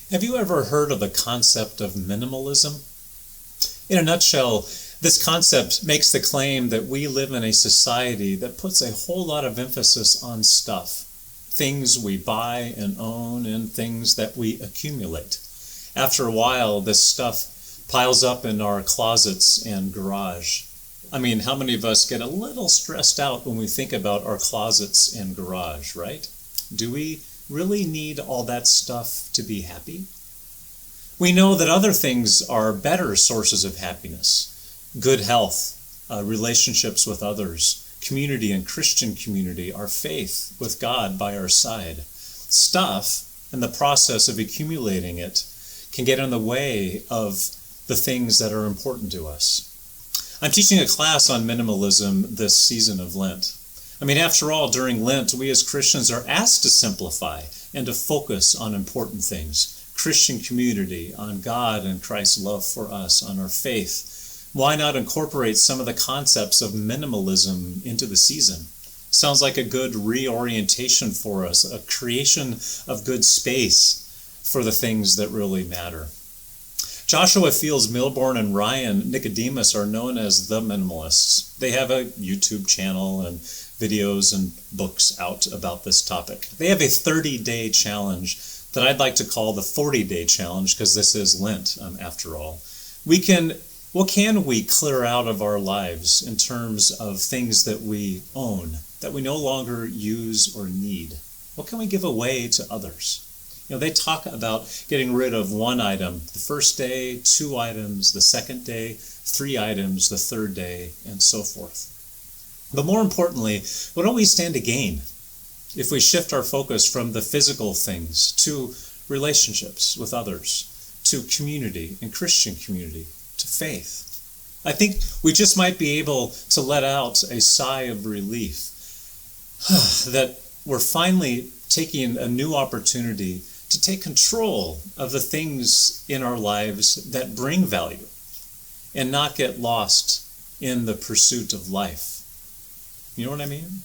Have you ever heard of the concept of minimalism? In a nutshell, this concept makes the claim that we live in a society that puts a whole lot of emphasis on stuff, things we buy and own and things that we accumulate. After a while, this stuff piles up in our closets and garage. I mean, how many of us get a little stressed out when we think about our closets and garage, right? Do we really need all that stuff to be happy? We know that other things are better sources of happiness. Good health, relationships with others, community and Christian community, our faith with God by our side. Stuff, and the process of accumulating it, can get in the way of the things that are important to us. I'm teaching a class on minimalism this season of Lent. I mean, after all, during Lent, we as Christians are asked to simplify and to focus on important things. Christian community, on God and Christ's love for us, on our faith. Why not incorporate some of the concepts of minimalism into the season? Sounds like a good reorientation for us, a creation of good space for the things that really matter. Joshua Fields Milburn and Ryan Nicodemus are known as the Minimalists. They have a YouTube channel and videos and books out about this topic. They have a 30-day challenge that I'd like to call the 40-day challenge, because this is Lent, after all. What can we clear out of our lives in terms of things that we own, that we no longer use or need? What can we give away to others? They talk about getting rid of one item the first day, 2 items the second day, 3 items the third day, and so forth. But more importantly, what do we stand to gain if we shift our focus from the physical things to relationships with others, to community and Christian community, to faith? I think we just might be able to let out a sigh of relief that we're finally taking a new opportunity to take control of the things in our lives that bring value and not get lost in the pursuit of life. You know what I mean?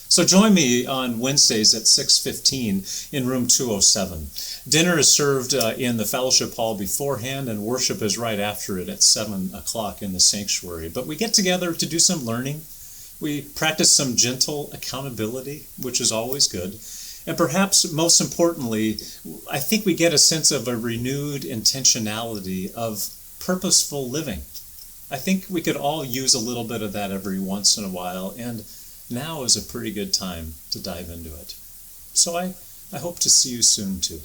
So join me on Wednesdays at 6:15 in room 207. Dinner is served in the fellowship hall beforehand, and worship is right after it at 7 o'clock in the sanctuary. But we get together to do some learning. We practice some gentle accountability, which is always good. And perhaps most importantly, I think we get a sense of a renewed intentionality of purposeful living. I think we could all use a little bit of that every once in a while, and now is a pretty good time to dive into it. So I hope to see you soon too.